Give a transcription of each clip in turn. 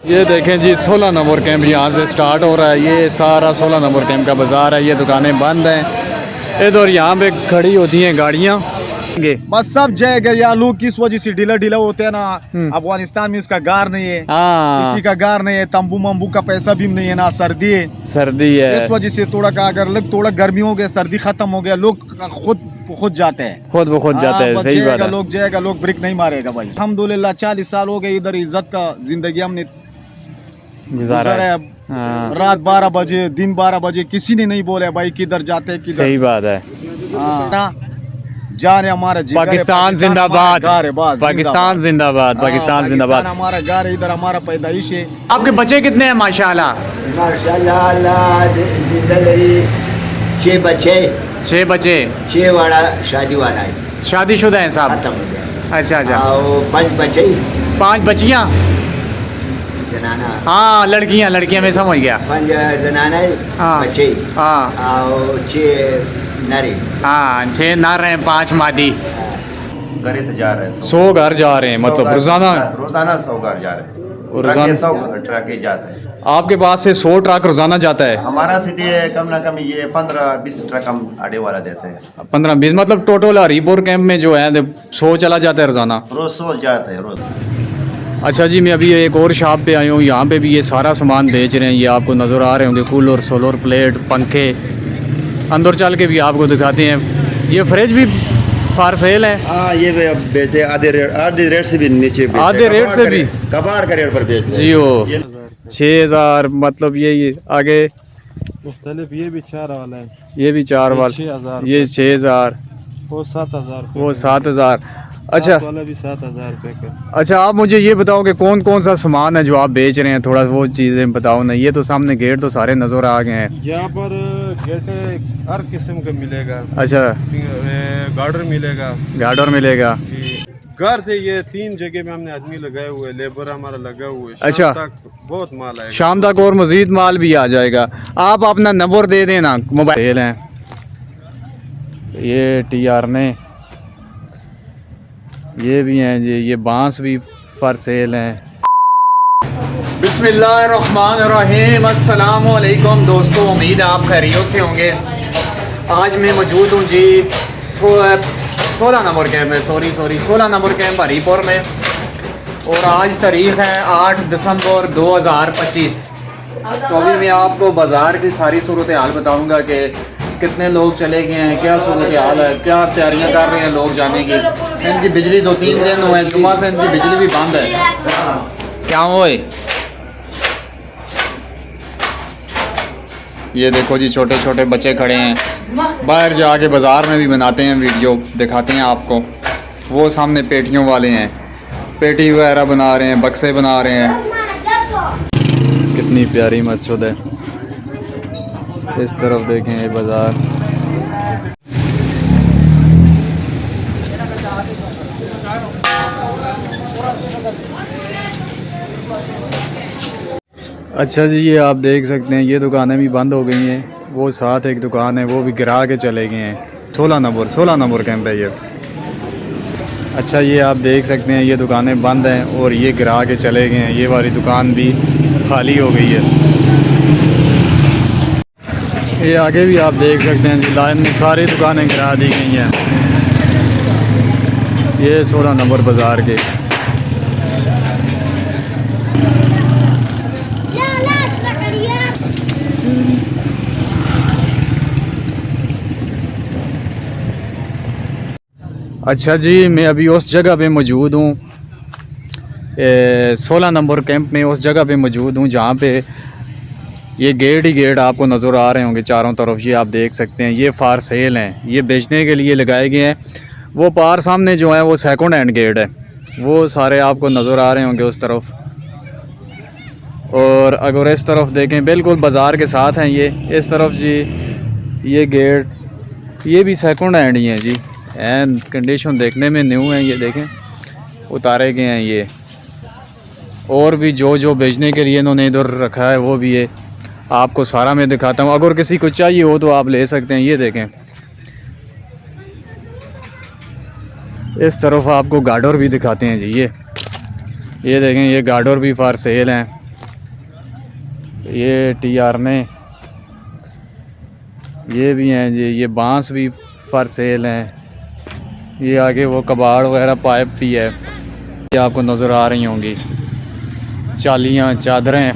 ये देखें जी 16 number camp यहाँ से स्टार्ट हो रहा है। ये सारा 16 नंबर कैंप का बाज़ार है। ये दुकानें बंद हैं इधर, यहाँ पे खड़ी होती हैं गाड़ियाँ। बस सब जाएगा यार, लोग किस वजह से ढीला ढीला होते हैं ना। अफगानिस्तान में इसका गार नहीं है, किसी का गार नहीं है, तंबू मम्बू का पैसा भी नहीं है ना, सर्दी है इस वजह से थोड़ा गर्मी हो गया, सर्दी खत्म हो गया, लोग खुद जाते हैं, खुद ब खुद जाते हैं। सही बात है। लोग जाएगा, लोग ब्रेक नहीं मारेगा भाई। अल्हम्दुलिल्लाह 40 साल हो गए इधर इज्जत का जिंदगी हमने गुजारा है। रात 12 बजे दिन 12 बजे किसी ने नहीं बोला भाई किधर जाते हैं किधर। सही बात है। जान है हमारा, पाकिस्तान जिंदाबाद, पाकिस्तान जिंदाबाद, पाकिस्तान जिंदाबाद। हमारा घर है, इधर हमारा पैदाइश है। आपके बच्चे कितने हैं? माशाल्लाह माशाल्लाह 6 बच्चे, 6 बच्चे। 6 वाला शादी वाला है, शादीशुदा हैं साहब? खत्म हो गया। अच्छा अच्छा। 5 बच्चे, 5 बच्चियाँ। जनाना। हाँ लड़कियाँ में समझ गया। 5 जनाना है, बच्चे। हाँ और 6 नारी। हाँ 6 नर हैं, 5 मादी। घरे तो जा रहे हैं 100 घर जा रहे हैं, मतलब रोजाना 100 घर जा रहे हैं, रोजाना 100 ट्रक जाते हैं। आपके पास से 100 ट्रक रोजाना जाता है? हमारा से कम ना कम ये 15-20 ट्रक हम आड़े वाला देते हैं। 15-20 मतलब टोटल हरीपुर कैंप में जो है 100 चला जाता है रोजाना? रोज 100 जाते हैं रोज। अच्छा जी, मैं अभी एक और शॉप पे आया हूँ। यहाँ पे भी ये सारा सामान बेच रहे हैं। ये आपको नज़र आ रहे होंगे, कूलर, सोलर प्लेट, पंखे। अंदर चल के भी आपको दिखाते हैं। ये फ्रिज भी फॉर सेल है। हाँ ये भी अब बेचते हैं आधे रेट से भी नीचे, आधे रेट से भी कबाड़ का रेट पर बेचते हैं जी। वो 6000 मतलब ये आगे मुख्तलिफ, ये भी 4 वाला है, ये भी 4 वाला, ये 6000, वो 7000, वो 7000। अच्छा वाला भी 7000 रुपये का। अच्छा, आप मुझे ये बताओ कि कौन कौन सा सामान है जो आप बेच रहे हैं, थोड़ा वो चीज़ें बताओ ना। ये तो सामने गेट तो सारे नज़र आ गए हैं। यहाँ पर गेट हर किस्म का मिलेगा। अच्छा, गार्डर मिलेगा, गार्डर मिलेगा। घर से ये 3 जगह में हमने आदमी लगाए हुए, लेबर हमारा लगा हुआ है। अच्छा, शाम तक बहुत माल आएगा, शाम तक और मज़ीद माल भी आ जाएगा। आप अपना नंबर दे देना, मोबाइल है। ये TR ने ये भी हैं जी, ये बांस भी फॉर सेल हैं। बिस्मिल्लाहिर्रहमानिर्रहीम, अस्सलामु अलैकुम दोस्तों, उम्मीद है आप खैरियत से होंगे। आज मैं मौजूद हूँ जी 16 नंबर कैंप में, 16 नंबर कैंप हरीपुर में। और आज तारीख़ है 8 दिसंबर 2025। तो अभी मैं आपको बाज़ार की सारी सूरत हाल बताऊँगा कि कितने लोग चले गए हैं, क्या सूरत हाल है, क्या तैयारियां कर रहे हैं लोग जाने की। इनकी बिजली 2-3 दिन हुए, जुम्मा से इनकी बिजली भी बंद है। क्या हुए? ये देखो जी, छोटे छोटे बच्चे खड़े हैं बाहर, जाके बाज़ार में भी बनाते हैं वीडियो, दिखाते हैं आपको। वो सामने पेटियों वाले हैं, पेटी वगैरह बना रहे हैं, बक्से बना रहे हैं। कितनी प्यारी मस्जिद है। इस तरफ देखें ये बाज़ार। अच्छा जी, ये आप देख सकते हैं, ये दुकानें भी बंद हो गई हैं। वो साथ एक दुकान है, वो भी गिरा के चले गए हैं। 16 नंबर कैंप है ये। अच्छा, ये आप देख सकते हैं, ये दुकानें बंद हैं और ये गिरा के चले गए हैं। ये वाली दुकान भी खाली हो गई है। ये आगे भी आप देख सकते हैं जी, लाइन में सारी दुकानें गिरा दी गई हैं। ये 16 नंबर बाज़ार के। अच्छा जी, मैं अभी उस जगह पे मौजूद हूँ, 16 नंबर कैंप में उस जगह पे मौजूद हूँ जहाँ पे ये गेट ही गेट आपको नज़र आ रहे होंगे चारों तरफ। ये आप देख सकते हैं, ये फार सेल हैं, ये बेचने के लिए लगाए गए हैं। वो पार सामने जो है वो सेकंड हैंड गेट है, वो सारे आपको नज़र आ रहे होंगे उस तरफ। और अगर इस तरफ देखें, बिल्कुल बाज़ार के साथ हैं ये। इस तरफ जी ये गेट, ये भी सेकंड हैंड ही हैं जी, एंड कंडीशन देखने में न्यू है। ये देखें, उतारे गए हैं ये। और भी जो बेचने के लिए इन्होंने इधर रखा है वो भी है, आपको सारा मैं दिखाता हूँ। अगर किसी को चाहिए हो तो आप ले सकते हैं। ये देखें, इस तरफ आपको गार्डर भी दिखाते हैं जी। ये देखें, ये गार्डर भी फॉर सेल हैं। ये TR ने ये भी हैं जी, ये बांस भी फॉर सेल हैं। ये आगे वो कबाड़ वगैरह पाइप भी है, ये आपको नज़र आ रही होंगी। चालियाँ, चादरें,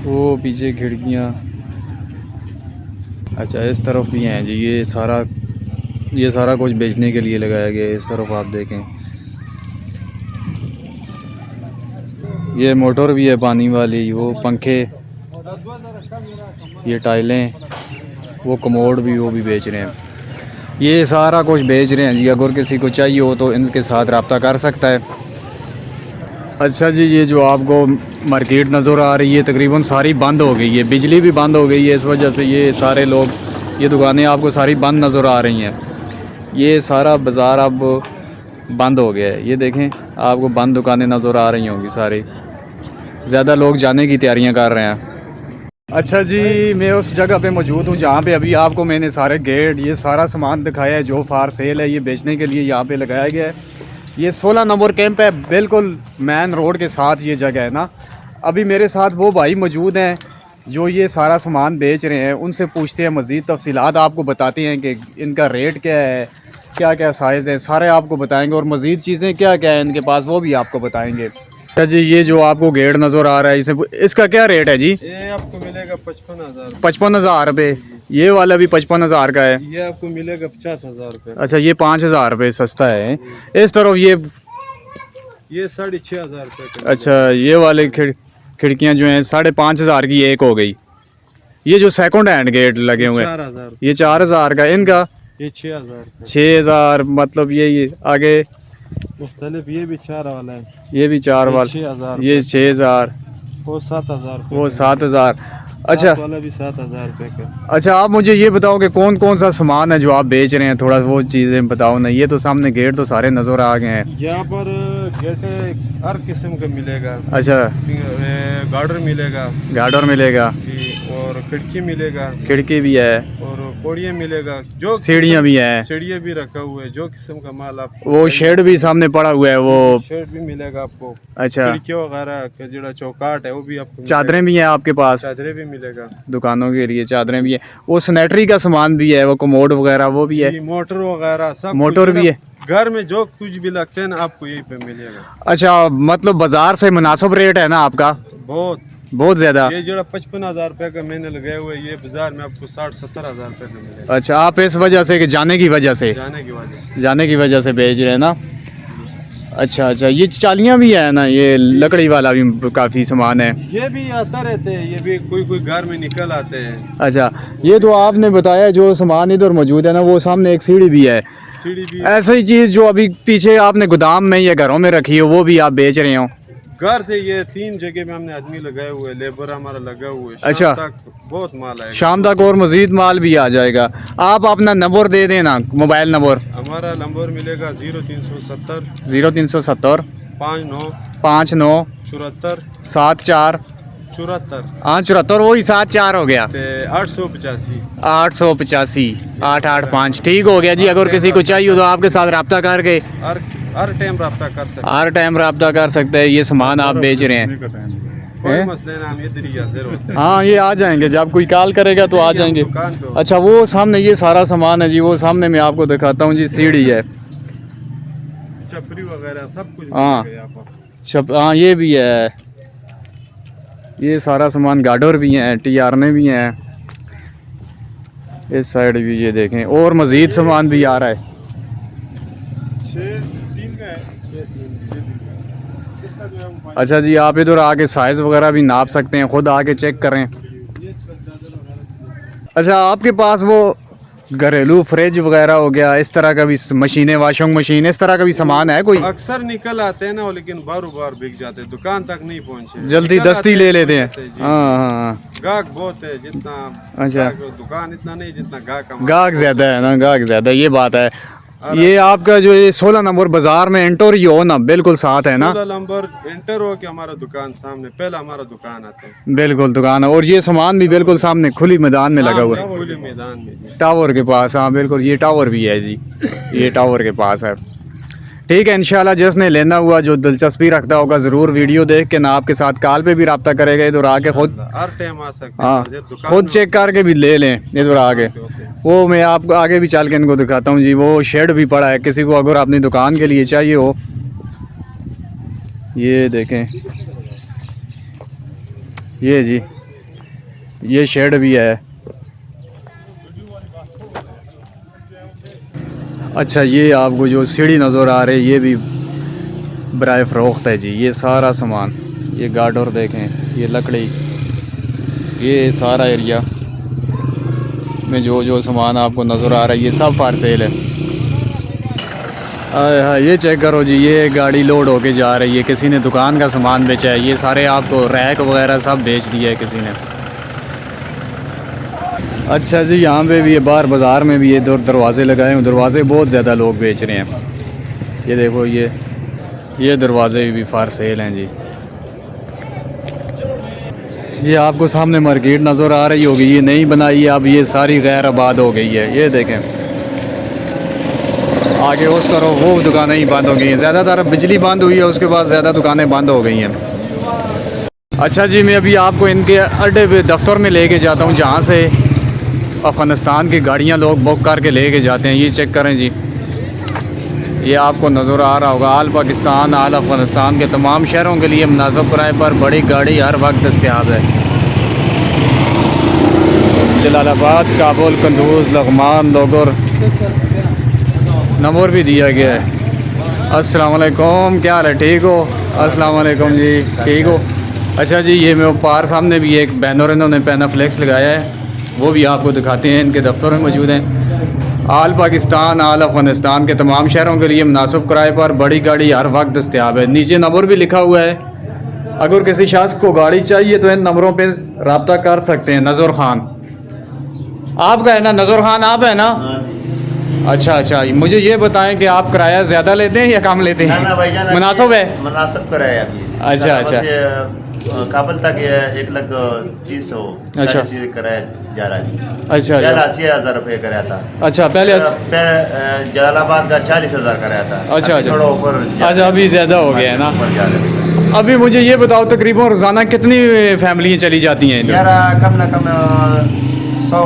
वो पीछे खिड़कियाँ। अच्छा इस तरफ भी हैं जी, ये सारा कुछ बेचने के लिए लगाया गया है। इस तरफ आप देखें, ये मोटर भी है पानी वाली, वो पंखे, ये टाइलें, वो कमोड भी, वो भी बेच रहे हैं। ये सारा कुछ बेच रहे हैं जी। अगर किसी को चाहिए हो तो इनके साथ रब्ता कर सकता है। अच्छा जी, ये जो आपको मार्केट नज़र आ रही है तकरीबन सारी बंद हो गई है, बिजली भी बंद हो गई है। इस वजह से ये सारे लोग, ये दुकानें आपको सारी बंद नज़र आ रही हैं। ये सारा बाज़ार अब बंद हो गया है। ये देखें, आपको बंद दुकानें नज़र आ रही होंगी सारी। ज़्यादा लोग जाने की तैयारियां कर रहे हैं। अच्छा जी, मैं उस जगह पे मौजूद हूँ जहाँ पे अभी आपको मैंने सारे गेट, ये सारा सामान दिखाया है जो फार सेल है, ये बेचने के लिए यहाँ पे लगाया गया है। ये 16 नंबर कैंप है, बिल्कुल मेन रोड के साथ ये जगह है ना। अभी मेरे साथ वो भाई मौजूद हैं जो ये सारा सामान बेच रहे हैं। उनसे पूछते हैं मज़ीद तफसीलात, आपको बताते हैं कि इनका रेट क्या है, क्या क्या साइज़ है, सारे आपको बताएंगे। और मज़ीद चीज़ें क्या क्या है इनके पास वो भी आपको बताएंगे। अच्छा जी, ये जो आपको गेट नज़र आ रहा है, इसका क्या रेट है जी? ये आपको मिलेगा 55,000। 55,000 रुपये। ये वाला भी 55,000 का है। ये आपको मिलेगा 50,000 रुपये। अच्छा, ये 5,000 रुपये सस्ता है। इस तरफ ये 6,500 रुपये का। अच्छा, ये वाले खिड़कियाँ जो हैं 5,500 की एक हो गई। ये जो सेकंड हैंड गेट लगे हुए हैं 4,000। ये 4,000 का। इनका ये 6,000। 6,000 मतलब ये आगे मुख्तलिफ, ये भी 4 वाला है, ये भी 4 वाला, 6,000। ये 6,000, वो 7,000। वो 7,000। अच्छा वाला भी 7,000 रुपये का। अच्छा, आप मुझे ये बताओ कि कौन कौन सा सामान है जो आप बेच रहे हैं, थोड़ा वो चीज़ें बताओ ना। ये तो सामने गेट तो सारे नज़र आ गए हैं। यहाँ पर गेट हर किस्म का मिलेगा। अच्छा, गार्डर मिलेगा गार्डर मिलेगा जी, और खिड़की मिलेगा, खिड़की भी है, और कोड़ियाँ मिलेगा, जो सीढ़ियाँ भी हैं, सीढ़ियाँ भी रखा हुआ है। जो किस्म का माल आप, वो शेड भी सामने पड़ा हुआ है, वो शेड भी मिलेगा आपको। अच्छा, खिड़कियों वगैरह का जो चौकाट है वो भी आपको चादरें भी हैं आपके पास? चादरें भी मिलेगा, दुकानों के लिए चादरें भी है। वो सैनिटरी का सामान भी है, वो कमोड वगैरह वो भी है, मोटर वगैरह सब मोटर भी है। घर में जो कुछ भी लगते हैं ना आपको यहीं पे मिलेगा। अच्छा, मतलब बाजार से मुनासिब रेट है ना आपका? बहुत ज्यादा। ये जो 55,000 रुपये का मैंने लगाए हुए, ये बाजार में आपको 60-70,000 रुपये का मिलेगा। अच्छा, आप इस वजह से कि जाने की वजह से बेच रहे हैं ना। अच्छा अच्छा, ये चालियाँ भी है ना, ये लकड़ी वाला भी काफ़ी सामान है। ये भी आता रहते हैं, ये भी कोई घर में निकल आते हैं। अच्छा, ये तो आपने बताया जो सामान इधर मौजूद है ना, वो सामने एक सीढ़ी भी है, सीढ़ी भी। ऐसा ही चीज़ जो अभी पीछे आपने गोदाम में या घरों में रखी हो वो भी आप बेच रहे हो? घर से ये 3 जगह में हमने आदमी लगाए हुए, लेबर हमारा लगा हुआ है। अच्छा, शाम तक बहुत माल आएगा। शाम तक और मजीद माल भी आ जाएगा। आप अपना नंबर दे देना, मोबाइल नंबर। हमारा नंबर मिलेगा 0370 0370 59 59 74 74 74। हाँ 74, वही 74 हो गया। 885 885 885 ठीक हो गया जी। अगर किसी को चाहिए तो आपके साथ रब्ता करके हर टाइम रब्ता कर सकते हर टाइम रब्ता कर सकते हैं। ये सामान आप बेच रहे हैं, कोई मसले ना, हम इधर ही हाजिर होते हैं। हाँ ये आ जाएंगे, जब कोई कॉल करेगा तो आ जाएंगे। दुकान पे अच्छा, वो सामने ये सारा सामान है जी, वो सामने मैं आपको दिखाता हूँ जी, सीढ़ी है, छपरी वगैरह सब कुछ हाँ। मिलेगा यहाँ पर। हाँ ये भी है, ये सारा सामान गार्डर भी हैं, TR भी हैं, इस साइड भी ये देखें, और मज़ीद सामान भी आ रहा है। 6-3 का है, 6-3 इसका जो है वो अच्छा जी, आप इधर आके साइज़ वगैरह भी नाप सकते हैं, खुद आके चेक करें। अच्छा, आपके पास वो घरेलू फ्रिज वगैरह हो गया, इस तरह का भी मशीनें, वॉशिंग मशीन, इस तरह का भी सामान है कोई? अक्सर निकल आते हैं ना, लेकिन बार बिक जाते हैं, दुकान तक नहीं पहुँचे, जल्दी निकल दस्ती आते ले लेते हैं। जी। हाँ हाँ, गाहक बहुत है, जितना अच्छा, दुकान इतना नहीं जितना गाहक। गाहक ज़्यादा है ना, गाहक ज़्यादा, ये बात है। ये आपका जो ये 16 नंबर बाजार में एंटर ही हो ना, बिल्कुल साथ है ना, 16 नंबर एंटर हो के हमारा दुकान सामने, पहला हमारा दुकान आता है, बिल्कुल दुकान है। और ये सामान भी बिल्कुल सामने खुली मैदान में लगा हुआ है, खुले मैदान में। टावर के पास। हाँ बिल्कुल, ये टावर भी है जी, ये टावर के पास है। ठीक है, इंशाल्लाह जिसने लेना हुआ, जो दिलचस्पी रखता होगा, ज़रूर वीडियो देख के ना आपके साथ कॉल पे भी रब्ता करेगा, इधर आके खुद हर टाइम आ सकते हाँ हैं दुकान खुद में चेक करके भी ले लें इधर आके। वो मैं आपको आगे भी चल के इनको दिखाता हूँ जी। वो शेड भी पड़ा है, किसी को अगर अपनी दुकान के लिए चाहिए हो। ये देखें, ये जी ये शेड भी है। अच्छा, ये आपको जो सीढ़ी नज़र आ रही है ये भी बराए फ़रोख्त है जी। ये सारा सामान, ये गार्डर देखें, ये लकड़ी, ये सारा एरिया में जो सामान आपको नज़र आ रहा है ये सब फार सेल है। हाँ, ये चेक करो जी, ये गाड़ी लोड होके जा रही है, किसी ने दुकान का सामान बेचा है। ये सारे आपको रैक वगैरह सब बेच दिया है किसी ने। अच्छा जी, यहाँ पे भी, बाहर बाज़ार में भी ये दरवाज़े लगाए हैं, दरवाज़े बहुत ज़्यादा लोग बेच रहे हैं। ये देखो, ये दरवाज़े भी फार सेल हैं जी। ये आपको सामने मार्केट नज़र आ रही होगी, ये नहीं बनाई है अब, ये सारी गैर आबाद हो गई है। ये देखें, आगे उस तरफ वो दुकानें ही बंद हो गई हैं, ज़्यादातर बिजली बंद हुई है, उसके बाद ज़्यादा दुकानें बंद हो गई हैं। अच्छा जी, मैं अभी आपको इनके अड्डे पे दफ्तर में लेके जाता हूँ, जहाँ से अफ़गानिस्तान की गाड़ियाँ लोग बुक करके लेके जाते हैं। ये चेक करें जी, ये आपको नज़र आ रहा होगा, आल पाकिस्तान, आल अफ़गानिस्तान के तमाम शहरों के लिए मुनासिब किराए पर बड़ी गाड़ी हर वक्त दस्तयाब है। जलालाबाद, काबुल, कंदूज, लघमान, लोगर, नंबर भी दिया गया है। अस्सलाम वालेकुम, क्या हाल है, ठीक हो? अस्सलाम वालेकुम जी, ठीक हो? अच्छा जी, ये मेरे पार सामने भी एक बैनर इन्होंने पैनाफ्लेक्स लगाया है, वो भी आपको दिखाते हैं, इनके दफ्तर में मौजूद हैं। आल पाकिस्तान, आल अफ़गानिस्तान के तमाम शहरों के लिए मुनासिब किराए पर बड़ी गाड़ी हर वक्त दस्तयाब है। नीचे नंबर भी लिखा हुआ है, अगर किसी शख्स को गाड़ी चाहिए तो इन नंबरों पर रब्ता कर सकते हैं। नज़र खान आपका है ना? नज़र खान आप है ना? अच्छा, मुझे ये बताएं कि आप किराया ज़्यादा लेते हैं या कम लेते हैं? मुनासिब है, मुनासिब किराया अभी। अच्छा। काबुल तक 1,30,000 अच्छा किराया जा रहा है। अच्छा, 80,000 रुपये कराया था। अच्छा, पहले जलालाबाद का 40,000 कराया था। अच्छा, थोड़ा ऊपर, अच्छा, अभी ज़्यादा हो गया है ना? ऊपर जा रहे हैं। अभी मुझे ये बताओ, तकरीबन रोज़ाना कितनी फैमिलियाँ चली जाती हैं? यार कम ना कम 100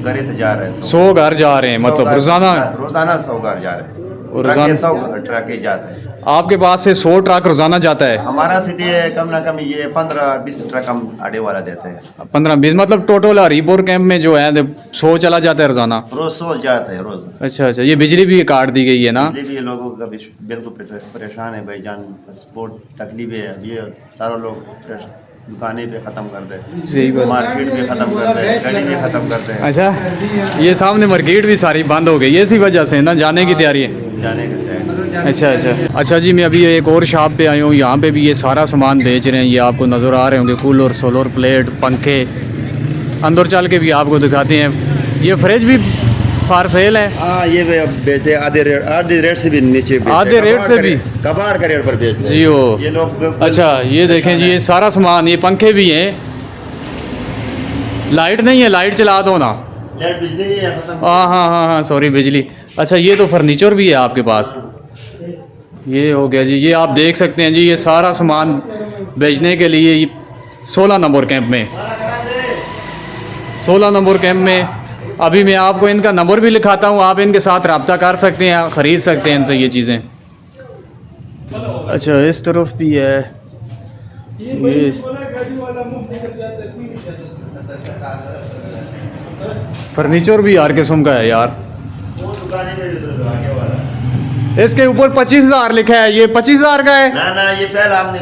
घर तो जा रहे हैं। 100 घर जा रहे हैं, मतलब रोज़ाना 100 घर जा रहे हैं। रोज़ाना 100 ट्रक जाते हैं। आपके पास से 100 ट्रक रोज़ाना जाता है? हमारा से कम ना कम ये 15-20 ट्रक हम आड़े वाला देते हैं। 15-20 मतलब टोटल हरीपुर कैंप में जो है 100 चला जाता है रोज़ाना? रोज 100 जाता है रोज। अच्छा, ये बिजली भी काट दी गई है ना? बिजली भी लोगों का बिल्कुल परेशान है भाईजान, बहुत तकलीफ है। ये सारे लोग दुकानें भी ख़त्म कर दे, मार्केट भी ख़त्म कर दे, गली भी ख़त्म कर दे। अच्छा, ये सामने मार्केट भी सारी बंद हो गई है इसी वजह से ना? जाने की तैयारी है? जाने का चाहिए। अच्छा जी, मैं अभी एक और शॉप पे आया हूँ, यहाँ पे भी ये सारा सामान बेच रहे हैं। ये आपको नज़र आ रहे होंगे, कूलर, सोलर प्लेट, पंखे। अंदर चल के भी आपको दिखाते हैं। ये फ्रिज भी फार सेल है? हाँ, ये बेचते आधे रेट से भी नीचे, आधे रेट से भी कबाड़ का रेट पर बेचते जी हो ये लोग। अच्छा, ये देखें जी, ये सारा सामान, ये पंखे भी हैं। लाइट नहीं है, लाइट चला दो ना। लाइट बिजली नहीं है, हाँ, सॉरी, बिजली। अच्छा, ये तो फर्नीचर भी है आपके पास? ये हो गया जी, ये आप देख सकते हैं जी, ये सारा सामान बेचने के लिए 16 नंबर कैंप में, 16 नंबर कैंप में। अभी मैं आपको इनका नंबर भी लिखाता हूँ, आप इनके साथ रब्ता कर सकते हैं, ख़रीद सकते हैं इनसे ये चीज़ें। अच्छा, इस तरफ भी है ये। फर्नीचर भी हर किस्म का है यार। इसके ऊपर 25,000 लिखा है, ये 25,000 का है? ना, ये पहले आपने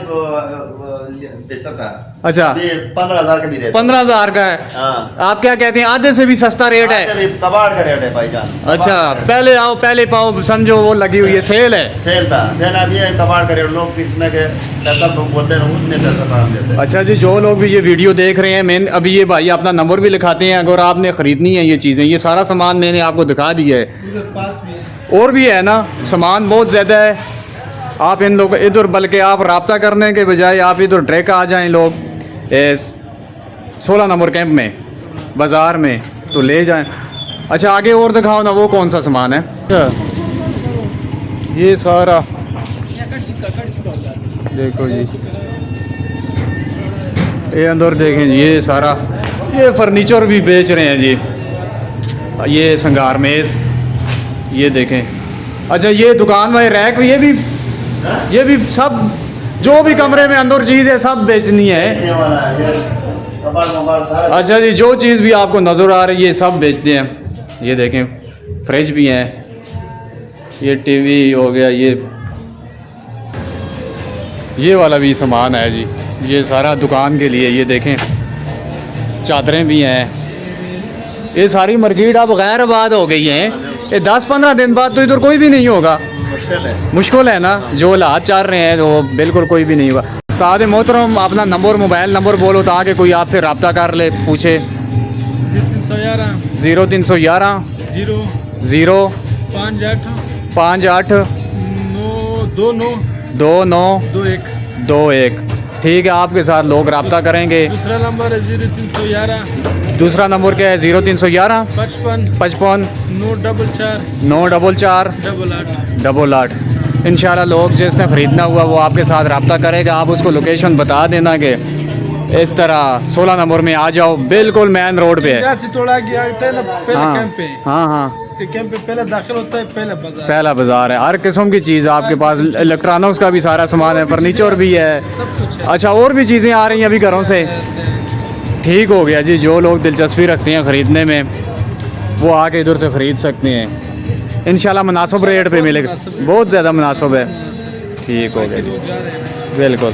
बेचा था। अच्छा, ये 15,000 का भी देते। 15,000 का है? हाँ। आप क्या कहते हैं, आधे से भी सस्ता रेट है? कबाड़ का रेट है भाईजान। अच्छा, पहले आओ पहले पाओ, समझो वो लगी हुई है, सेल है। सेल था, फिर अब ये कबाड़ का रेट, लोग कितने के पैसा लोग बोलते हैं, उतने पैसा काम देते हैं। अच्छा जी, जो लोग भी ये वीडियो देख रहे हैं, मैंने अभी ये भाई अपना नंबर भी लिखाते हैं, अगर आपने ख़रीदनी है ये चीज़ें, ये सारा सामान मैंने आपको दिखा दिया है। और भी है ना, सामान बहुत ज़्यादा है। आप इन लोग इधर, बल्कि आप रब्ता करने के बजाय आप इधर डायरेक्ट आ जाएं लोग 16 नंबर कैंप में, बाज़ार में, तो ले जाएं। अच्छा, आगे और दिखाओ ना, वो कौन सा सामान है? ये सारा देखो जी, ये अंदर देखें जी, ये सारा ये फर्नीचर भी बेच रहे हैं जी। ये संगार मेज़, ये देखें। अच्छा ये दुकान में रैक, ये भी सब जो भी कमरे में अंदर चीज़ है सब बेचनी है। अच्छा जी, जो चीज़ भी आपको नज़र आ रही है सब बेचते हैं। ये देखें फ्रिज भी हैं, ये टीवी हो गया, ये वाला भी सामान है जी। ये सारा दुकान के लिए, ये देखें चादरें भी हैं। ये सारी मार्केट अब गैर आबाद हो गई है। ये 10-15 दिन बाद तो इधर कोई भी नहीं होगा। मुश्किल है ना, जो हालात चल रहे हैं तो बिल्कुल कोई भी नहीं होगा। उस्ताद मोहतरम अपना नंबर, मोबाइल नंबर बोलो ताकि कोई आपसे रब्ता कर ले, पूछे। 0311 0 58 2921। ठीक है, आपके साथ लोग रब्ता करेंगे। दूसरा नंबर है 0311। दूसरा नंबर क्या है? 0311 55 944 88। इंशाल्लाह लोग जिसने ख़रीदना हुआ वो आपके साथ रब्ता करेगा। आप उसको लोकेशन बता देना कि इस तरह 16 नंबर में आ जाओ, बिल्कुल मेन रोड पे है। हाँ, कैंप पे पहले दाखिल होता है, पहला बाजार है। हर किस्म की चीज़ आपके पास, इलेक्ट्रॉनिक्स का भी सारा सामान है, फर्नीचर भी है। अच्छा, और भी चीज़ें आ रही हैं अभी घरों से। ठीक हो गया जी, जो लोग दिलचस्पी रखते हैं ख़रीदने में वो आके इधर से ख़रीद सकते हैं। इंशाल्लाह मुनासिब रेट पे मिलेगा, बहुत ज़्यादा मुनासिब है। ठीक हो गया जी, बिल्कुल।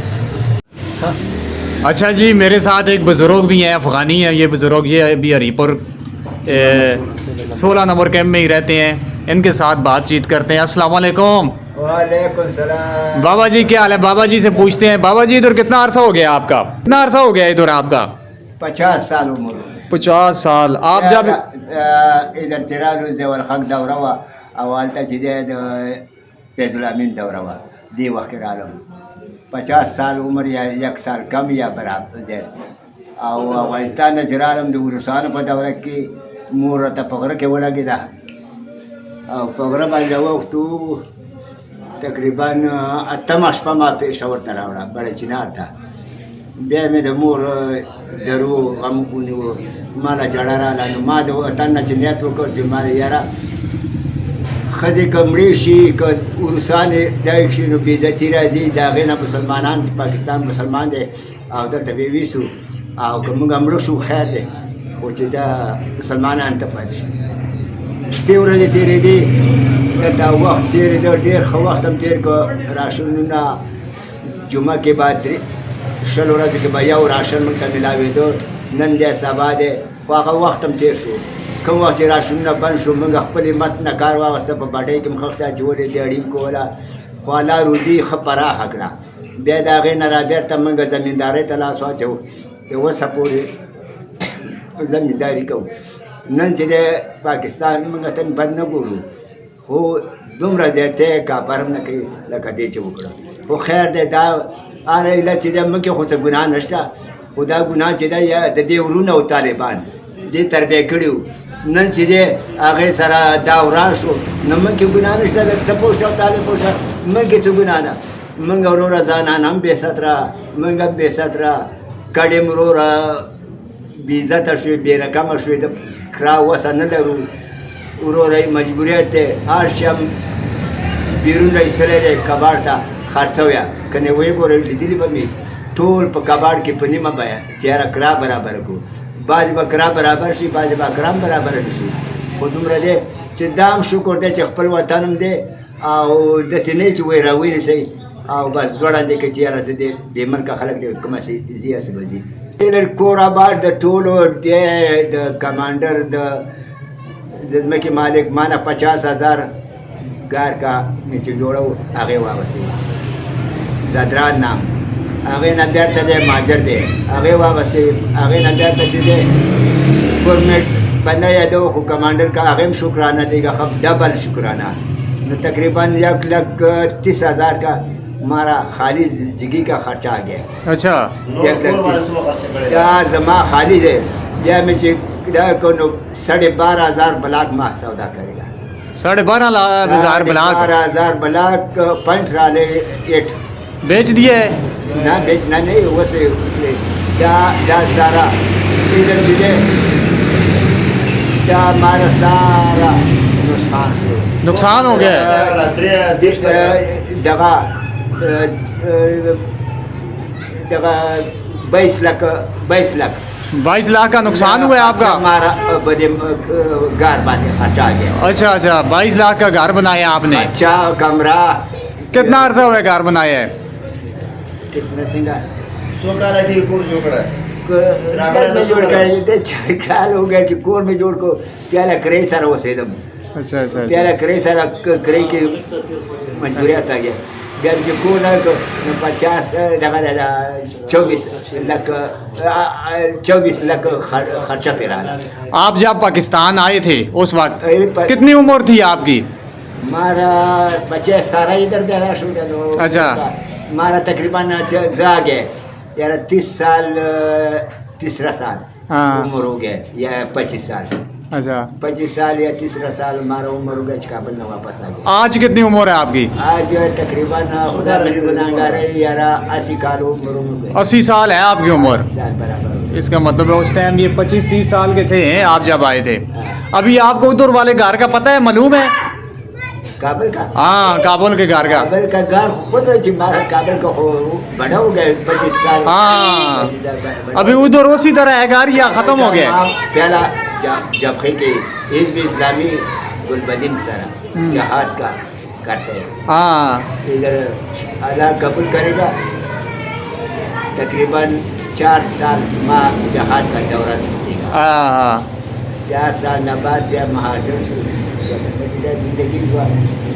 अच्छा जी, मेरे साथ एक बुज़ुर्ग भी हैं, अफ़गानी है ये बुज़ुर्ग। ये अभी हरीपुर 16 नंबर कैंप में ही रहते हैं। इनके साथ बातचीत करते हैं। अस्सलाम वालेकुम। वालेकुम सलाम। बाबा जी क्या हाल है? बाबा जी से पूछते हैं। बाबा जी इधर कितना अरसा हो गया आपका? कितना अरसा हो गया इधर आपका? 50 साल उम्र। 50 साल। आप जब इधर चिरालू जवल खक दौरा हुआ अवालता चीज़े फैजुलामीन दौरा हुआ दी वक्त आलम 50 साल उम्र या 1 साल कम या बराबर जैद और अफगानिस्तान चिरालम दुरुसान पर दौरा की मूरत पकड़ के बोला गिदा और पकड़ बाल जाओ तो तकरीबन अतमाशपा मा पेशावर तरावड़ा बड़े चिनार था बे में दमूर दरू हम कुनु माला जड़ारा ला मा दो तन्ना चिन्यात को जिम्मारे यारा खजे कमड़ेशी क उरुसान दाइशी नो बेजती राजी दागेना मुसलमानान पाकिस्तान मुसलमान दे और दर तबीवीसु और कमंगमड़ो शु खैर दे वो चिदा मुसलमानान तफादश बेवरा दे तेरे दे दा वक्त तेरे दे देर वक्त हम तेरे को राशन ना जुमा के बाद शलोरा के भैया और राशन में मिलावे तो नंदे सबादे वाका वक्त हम तेरे शो कम वक्त राशन न बन शो मंग खपली मत न कारवा वस्त पर बाटे के मखता जोड़े देड़ी को वाला वाला रुदी खपरा हकड़ा बेदागे न राबेर तमंग जमींदारे तला सोचो ये वो सपोरे जमींदारी को नन चले पाकिस्तान मंग तन बद न गुरु हो दुमरा देते का परम न के लका दे चुकड़ा वो खैर दे दा आ रही ला चीज़ मंग के खुद गुनाह नष्टा खुदा गुनाह चीज़ या दे उरुना और तालिबान दे तरबे कड़ियो नन चीज़ें आगे सारा दावराशो नमक के गुनाह नष्टा तपोषा तालिपोषा मंग के गुनाह ना मंग और रज़ाना नाम बेसतरा मंग बेसतरा कड़े मरोरा बीजा तशवे बेरकम अशवे द खरा वसन लरू उरोरा मजबूरियत है हर शम बीरुन इस्तले दे कबाड़ता खर्चोया कने वही बोले लिदिली बमी टोल पर कबाड़ के पनी में बया चेहरा करा बराबर को बाज बकरा बराबर सी बाज बकरा बराबर सी खुदम रदे चिदाम शुक्र दे चखपल वतनम दे आओ दसने चुए रवी से आओ बस जोड़ा दे के चेहरा दे बेमन का खलक दे कम से जिया से बजी इधर कोराबाद द टोलो दे द कमांडर द जिसमें कि मालिक माना 50,000 गार का नीचे जोड़ो आगे वापस ज़दरान नाम आगे नंबर चले माजर दे आगे वापस आगे नंबर चले गवर्नमेंट बंदा या दो को कमांडर का आगे शुक्राना देगा खब डबल शुक्राना तकरीबन 1,30,000 का हमारा खाली जिगी का खर्चा आ गया। अच्छा 1,30,000 यार जमा खाली है या में को 12,500 ब्लाक माह सौदा करेगा 12,500 ब्लाक 12,000 ब्लाक पंट राले एट बेच दिए है। ना बेचना नहीं वो से जा सारा इधर सीधे जा हमारा सारा नुकसान से नुकसान हो गया है। दगा दगा 22 लाख 22 लाख का नुकसान हुआ है आपका। हमारा बड़े घर बांधे खर्चा आ गया। अच्छा 22 लाख का घर बनाया आपने। अच्छा कमरा कितना अर्सा हुआ है घर बनाया है? कितना सिंगा सोकारा की कोण जोकड़ा घर में जोड़ कर ये 4 साल हो गए कोर में जोड़ को प्याला करे सारा वो से एकदम अच्छा प्याला करे सारा करे के मजबूरी आता गया घर से कोन को 50 लगा 24 लाख खर्चा पे रहा। आप जब पाकिस्तान आए थे उस वक्त अरे कितनी उम्र थी आपकी? मारा बच्चे सारा इधर गया शूट अच्छा। मारा तकरीबन जा गए यार 30 साल तीसरा साल हाँ। उम्र हो गया या 25 साल अच्छा 25 साल या तीसरा साल हमारा उम्र हो गया काबल में वापस आ गया। आज कितनी उम्र है आपकी? आज तकरीबन खुदा मेरी गुनाहगार है यार 80 साल उम्र हो गई 80 साल है आपकी उम्र। साल बराबर इसका मतलब है उस टाइम ये 25-30 साल के थे आप जब आए थे। अभी आपको उधर वाले घर का पता है, मालूम है? काबल का हाँ, काबुल के घर का। काबल का घर खुद हमारा काबल का बड़ा हो गया 25 साल। हाँ अभी उधर उसी तरह है घर या खत्म हो गया? पहला जब के हिज़्ब इस्लामी गुलबदीन की तरह जहाद का करते हैं। हाँ इधर अल्लाह कबूल करेगा तकरीबन 4 साल माँ जहाद का दौरा देगा। हाँ 4 साल बाद या महाजर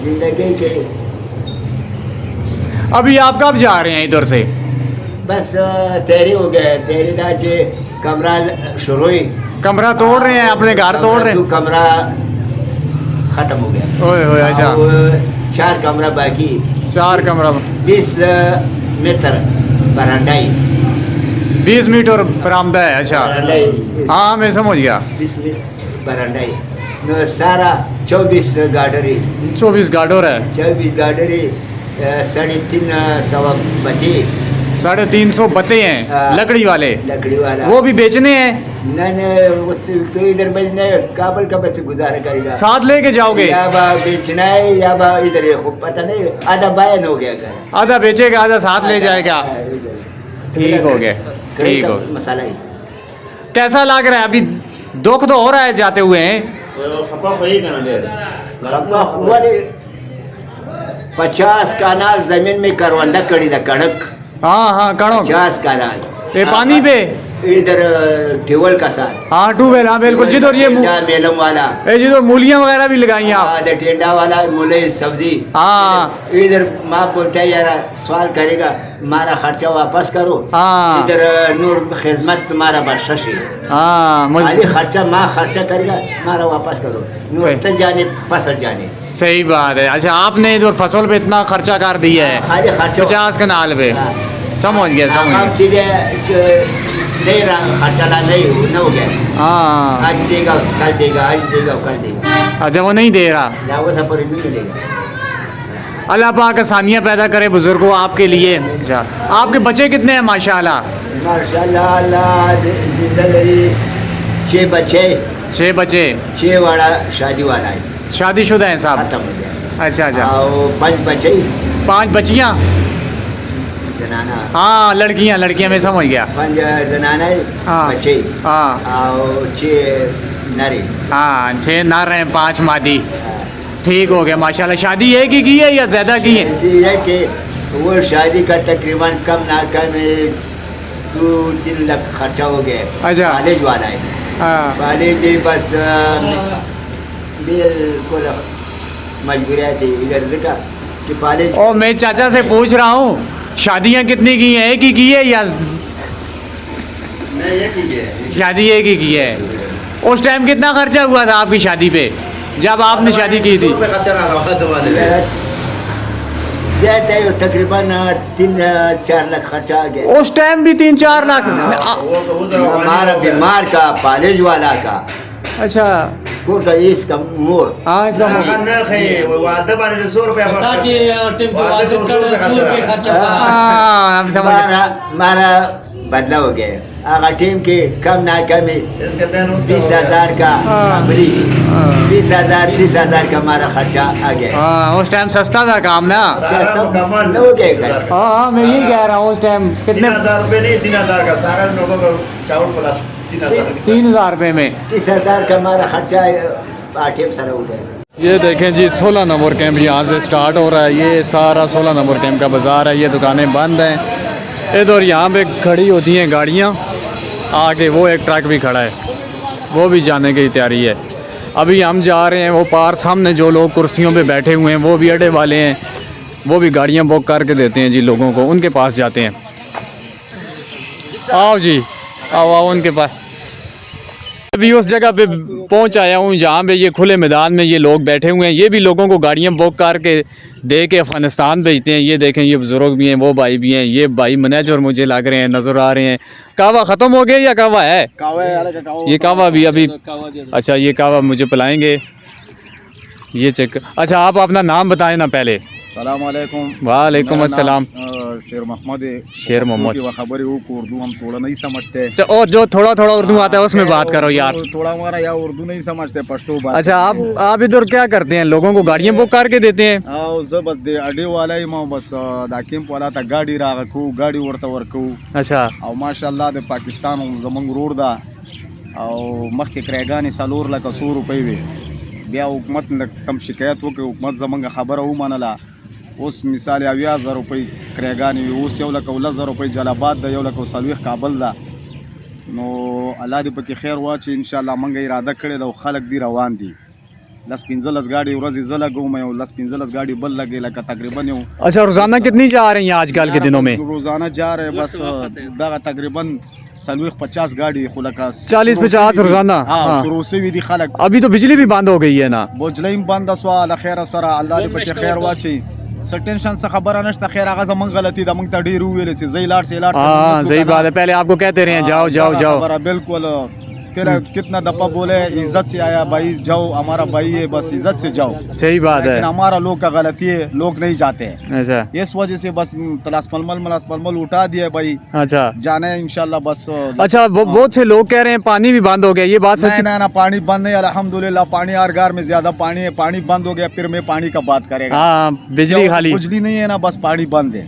जिंदगी के अभी आप कब जा रहे हैं इधर से? बस तैयारी हो गया तैयारी दाचे कमरा शुरू ही कमरा तोड़ रहे हैं, अपने घर तोड़ रहे हैं। कमरा खत्म हो गया। ओए अच्छा 4 कमरा बाकी 4 कमरा 20 मीटर बरांडाई 20 मीटर बरामदा है। अच्छा हाँ मैं समझ गया। 20 मीटर बरांडाई न सारा 24 गाडरी 24 गाडोर है। 24 गाडरी 350 बती 350 बत्ते हैं हाँ। लकड़ी वाले, लकड़ी वाला वो भी बेचने हैं। नहीं उससे कोई इधर बचना काबल का बस गुजारा करेगा। साथ लेके जाओगे? या बा बेचना है या बा इधर ये खूब पता नहीं आधा बायन हो गया घर। आधा बेचेगा आधा साथ ले जाएगा। ठीक हो गया ठीक हो। मसाला ही कैसा लग रहा है अभी? दुख तो हो रहा है जाते हुए हैं। खपा होई ना ले खपा हुआ 50 कनाल जमीन में करवंदा कड़ी था कड़क। हाँ कणो 50 कनाल ये पानी पे इधर ट्यूबवेल का साथ। हाँ ट्यूबवेल। हाँ बिल्कुल जिधर ये मेलम वाला जिधर मूलियाँ वगैरह भी लगाई हैं आप। टेंडा वाला मूले सब्जी। हाँ इधर माँ बोलता है यार सवाल करेगा हमारा खर्चा वापस करो। हाँ इधर नूर खिदमत तुम्हारा बख्शिश है। हाँ खाली खर्चा माँ खर्चा करेगा हमारा वापस करो नूर तक जाने फसल जाने। सही बात है। अच्छा आपने इधर फसल पे इतना खर्चा कर दिया है खाली खर्चा 50 कनाल पे। समझ गया समझ हम चीजें नहीं रहा खर्चा ला नहीं हो गया। हाँ आज देगा कल देगा आज देगा कल देगा। अच्छा वो नहीं दे रहा। लाओ सफर नहीं मिलेगा। अल्लाह पाक आसानियाँ पैदा करे बुजुर्गों आपके लिए। अच्छा आपके बच्चे कितने हैं? माशाल्लाह माशाल्लाह अल्लाह जिंदगी 6 बच्चे 6 बच्चे 6 वाला शादी वाला है शादीशुदा हैं साहब? खत्म हो गया। अच्छा और 5 बच्चे 5 बच्चियाँ। जनाना हाँ लड़कियाँ मैं समझ गया। 5 जनाना हाँ। बच्चे हाँ और 6 नारी। हाँ 6 नर हैं 5 मादी। ठीक हो गया माशाल्लाह। शादी एक ही की है या ज़्यादा की है? ये है कि वो शादी का तकरीबन कम ना कम 2-3 लाख खर्चा हो गया। अच्छा। कॉलेज वाला है। हाँ कॉलेज बस बिल्कुल मजबूरियाँ थी इधर का कि कॉलेज। और मैं चाचा से पूछ रहा हूँ शादियाँ कितनी की हैं? एक ही की है या नहीं ये कीजिए शादी एक ही की है? उस टाइम कितना खर्चा हुआ था आपकी शादी पे जब आपने शादी की थी? खर्चा ना लगा तुम्हारे ज्यादा है तकरीबन 3-4 लाख खर्चा आ गया। उस टाइम भी 3-4 लाख? हमारा बीमार का कॉलेज वाला का। अच्छा कुर्ता इसका मोर हाँ इसका अगर न खाए वो वादा बारे 100 रुपया हाँ हम समझ मारा बदला हो गया अगर टीम के कम ना कमी इसके बहन उसका 20,000 का अमरी 20,000 30,000 का हमारा खर्चा आ गया हाँ उस टाइम सस्ता था काम ना क्या सब कमाल हो गया हाँ मैं यही कह रहा हूँ उस टाइम कितने 3,000 रुपये नहीं 3,000 का सागर लोगों को चावल प्लस 3,000 3,000 रुपये में 30,000 का हमारा खर्चा आठम सारा हो गया ये देखें जी 16 नंबर कैंप यहाँ से स्टार्ट हो रहा है। ये सारा 16 नंबर कैंप का बाज़ार है। ये दुकानें बंद हैं इधर। यहाँ पे खड़ी होती हैं गाड़ियाँ आगे। वो एक ट्रक भी खड़ा है, वो भी जाने की तैयारी है। अभी हम जा रहे हैं वो पार सामने जो लोग कुर्सियों पे बैठे हुए हैं वो भी अड्डे वाले हैं, वो भी गाड़ियाँ बुक करके देते हैं जी लोगों को, उनके पास जाते हैं। आओ जी आओ आओ उनके पास। अभी उस जगह पे पहुंच आया हूँ जहाँ पे ये खुले मैदान में ये लोग बैठे हुए हैं। ये भी लोगों को गाड़ियाँ बुक करके दे के अफ़गानिस्तान भेजते हैं। ये देखें ये बुज़ुर्ग भी हैं, वो भाई भी हैं। ये भाई मैनेजर मुझे लग रहे हैं, नज़र आ रहे हैं। कहवा ख़त्म हो गया या कहवा है? ये कहवा भी अभी अच्छा ये कहवा मुझे पिलाएंगे। ये चेक। अच्छा आप अपना नाम बताएं ना पहले। सलाम अलैकुम। वालेकुम अस्सलाम। शेर मोहम्मद है। शेर मोहम्मद की खबर है वो उर्दू हम थोड़ा नहीं समझते। अच्छा और जो थोड़ा थोड़ा उर्दू आता है उसमें बात करो यार। थोड़ा हमारा यार उर्दू नहीं समझते, पश्तो बात। अच्छा आप इधर क्या करते हैं? लोगों को गाड़ियाँ बुक करके देते हैं? बस दे अड्डे वाला ही मैं बस दाकिम वाला था गाड़ी राखू गाड़ी वर्ता वर्कू। अच्छा और माशाल्लाह दे पाकिस्तान जमंग रोड दा और मख के क्रेगानी सालोर ला 100 रुपये वे बिया हुकूमत कम शिकायत हो के हुकूमत जमंग खबर हो मानला उस मिसाल 20,000 रुपये क्रेगानी उस 1,10,000 रुपये जलाबाद दा 1,30 काबल दा नो अल्लाह दे पके खैर वाची इंशाल्लाह मंग इरादा कड़े दा खलक दी रवान दी लस 15 गाड़ी रोज इजला गो मैं लस 15 गाड़ी बल लगे लगा तकरीबन। अच्छा रोजाना कितनी जा रही हैं आजकल के दिनों में? रोजाना जा रहे बस दा तकरीबन 50 गाड़ी खुलका 40-50 रोजाना। हाँ शुरू से भी दी खलक। अभी तो बिजली भी बंद हो गई है ना? बिजली बंद सवाल खैर सरा अल्लाह दे पके खैर वाची टेंशन से खबर नश्ता खैर आगा जमन गलती दा मंग तडीर हुए से जई लाट से हां सही बात है। पहले आपको कहते रहे हैं जाओ जाओ जाओ। बिल्कुल फिर कितना दफा बोले इज्जत से आया भाई जाओ हमारा भाई है बस इज्जत से जाओ। सही बात है। लेकिन हमारा लोग का गलती है, लोग नहीं जाते हैं। अच्छा इस वजह से बस तलाश मलमल उठा दिया भाई। अच्छा जाने इंशाल्लाह बस। अच्छा बहुत से लोग कह रहे हैं पानी भी बंद हो गया, ये बात सच है? ना पानी बंद नहीं अल्हम्दुलिल्लाह। पानी हर घर में ज्यादा पानी है, पानी बंद हो गया फिर मैं पानी का बात करेगा। हाँ बिजली खाली बिजली नहीं है ना बस पानी बंद है।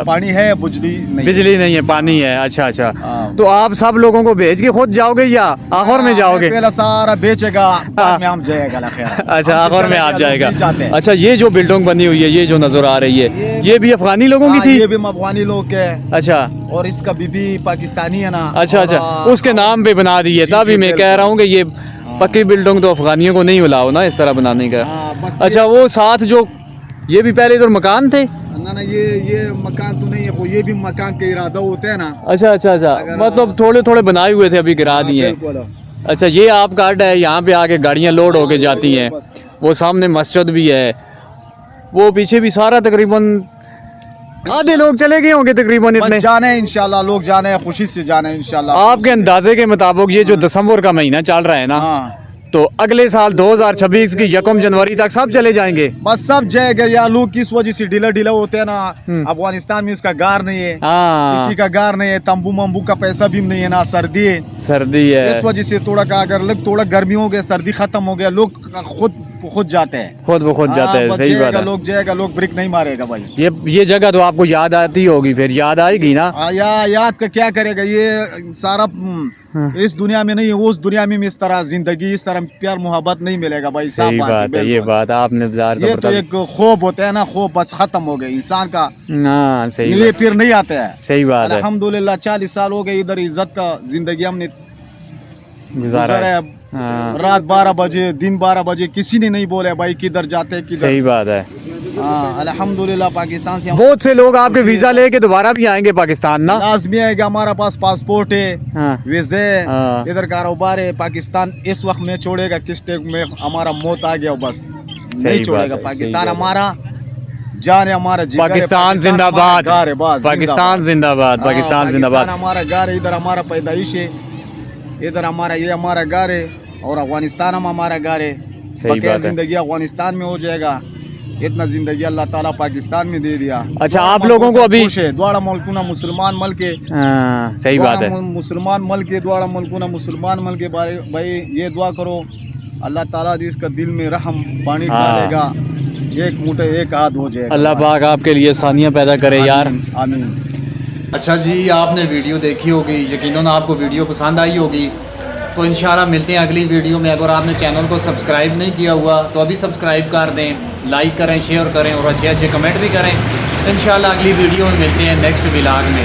पानी है बिजली नहीं, बिजली नहीं है पानी है। अच्छा अच्छा तो आप सब लोगों को भेज के खुद जाओगे या आखिर में जाओगे? पहला सारा बेचेगा बाद में हम जाएगा। अच्छा आखिर में आप जाएगा। अच्छा ये जो बिल्डिंग बनी हुई है ये जो नजर आ रही है ये भी अफगानी लोगों की थी? ये भी अफगानी लोग के। अच्छा और इसका बीबी पाकिस्तानी है ना। अच्छा अच्छा उसके नाम पे बना दी है तभी मैं कह रहा हूँ कि ये पक्की बिल्डिंग तो अफगानियों को नहीं अलाउ ना इस तरह बनाने का। अच्छा वो साथ जो ये भी पहले इधर मकान थे ना ये मकान तो नहीं है वो ये भी मकान के इरादा होते हैं ना। अच्छा अच्छा अच्छा मतलब थोड़े थोड़े बनाए हुए थे अभी गिरा दिए हैं। अच्छा ये आपका अड्डा है, यहाँ पे आके गाड़ियाँ लोड होके जाती हैं। वो सामने मस्जिद भी है, वो पीछे भी सारा तकरीबन आधे लोग चले गए होंगे तकरीबन इतने। जाने हैं इंशाल्लाह लोग जाने हैं खुशी से जाने हैं इंशाल्लाह। आपके अंदाजे के मुताबिक ये जो दिसंबर का महीना चल रहा है ना तो अगले साल 2026 की 1 जनवरी तक सब चले जाएंगे? बस सब जाएगा यार। लोग किस वजह से ढीला होते हैं ना। अफगानिस्तान में इसका गार नहीं है, किसी का गार नहीं है, तंबू मम्बू का पैसा भी नहीं है ना। सर्दी है इस वजह से थोड़ा का अगर थोड़ा गर्मी हो गया सर्दी खत्म हो गया लोग खुद जाते हैं, खुद जाते हैं। सही बात है। लोग जाएगा लोग ब्रेक नहीं मारेगा भाई। ये जगह तो आपको याद आती होगी, फिर याद आएगी ना? याद का क्या करेगा ये सारा इस दुनिया में नहीं है उस दुनिया में इस तरह जिंदगी इस तरह प्यार मोहब्बत नहीं मिलेगा भाई। सही बात है ये बात आपने ये तो एक ख्वाब होता है ना, ख्वाब बस खत्म हो गए इंसान का। सही ये फिर नहीं आता है। सही बात है। अल्हम्दुलिल्लाह 40 साल हो गए इधर इज्जत का जिंदगी हमने गुजारा है। रात 12 बजे दिन 12 बजे किसी ने नहीं बोला भाई किधर जाते किधर। सही बात है। अल्हम्दुलिल्लाह पाकिस्तान से बहुत से लोग आपके वीजा लेके दोबारा भी आएंगे पाकिस्तान ना? लाजमी आएगा। हमारा पास पासपोर्ट है, वीजे इधर कारोबार है। पाकिस्तान इस वक्त में छोड़ेगा किस टेक में हमारा मौत आ गया बस नहीं छोड़ेगा। पाकिस्तान हमारा जान है, हमारा पाकिस्तान जिंदाबाद, पाकिस्तान जिंदाबाद, पाकिस्तान जिंदाबाद। हमारा घर है, इधर हमारा पैदाइश है, इधर हमारा ये हमारा घर है और अफगानिस्तान हम हमारा घर है। सही बकाया बात है। जिंदगी अफगानिस्तान में हो जाएगा, इतना जिंदगी अल्लाह ताला पाकिस्तान में दे दिया। अच्छा, द्वारा आप मुल्क लोगों को सब अभी- खुश है, द्वारा मुल्क ना मुसलमान मुल्क के, हाँ, सही बात है। मुसलमान मुल्क के, द्वारा मुल्क ना मुसलमान मुल्क के बारे भाई ये दुआ करो अल्लाह ताला जिसका दिल में रहम पानी हाँ। डालेगा, एक मुठ्ठी एक हाथ हो जाएगा। अल्लाह पाक आपके लिए आसानियाँ पैदा करे यार। आमीन। अच्छा जी, आपने वीडियो देखी होगी, यकीनन आपको वीडियो पसंद आई होगी। तो इंशाल्लाह मिलते हैं अगली वीडियो में। अगर आपने चैनल को सब्सक्राइब नहीं किया हुआ तो अभी सब्सक्राइब कर दें, लाइक करें, शेयर करें और अच्छे अच्छे कमेंट भी करें। इंशाल्लाह अगली वीडियो में मिलते हैं नेक्स्ट व्लॉग में।